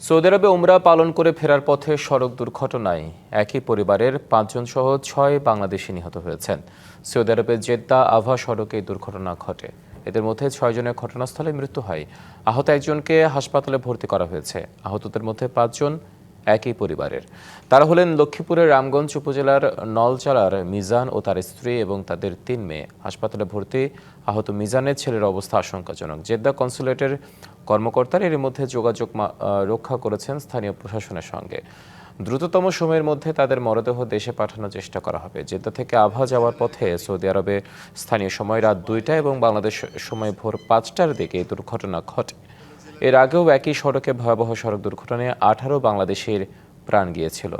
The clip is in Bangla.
সৌদি আরবে উমরা পালন করে ফেরার পথে সড়ক দুর্ঘটনায় একই পরিবারের ৫ জন সহ ৬ বাংলাদেশি নিহত হয়েছেন। সৌদি আরবের জেদ্দা আভা সড়কে এই দুর্ঘটনা ঘটে। এদের মধ্যে ৬ জনের ঘটনাস্থলে মৃত্যু হয়। আহত একজনকে হাসপাতালে ভর্তি করা হয়েছে। আহতদের মধ্যে ৫ জন একই পরিবারের। তারা হলেন লক্ষ্মীপুরের রামগঞ্জ উপজেলার নলচালার মিজান ও তার স্ত্রী এবং তাদের ৩ মেয়ে। হাসপাতালে ভর্তি আহত মিজানের ছেলের অবস্থা আশঙ্কাজনক। জেদ্দা কনসুলেটের কর্মকর্তারা এর মধ্যে যোগাযোগ রক্ষা করেছেন স্থানীয় প্রশাসনের সঙ্গে। দ্রুততম সময়ের মধ্যে তাদের মরদেহ দেশে পাঠানোর চেষ্টা করা হবে। জেদ্দা থেকে আভা যাওয়ার পথে সৌদি আরবে স্থানীয় সময় রাত ২টা এবং বাংলাদেশ সময় ভোর ৫টার দিকে এই দুর্ঘটনা ঘটে। এর আগেও একই সড়কে ভয়াবহ সড়ক দুর্ঘটনায় ১৮ বাংলাদেশির প্রাণ গিয়েছিল।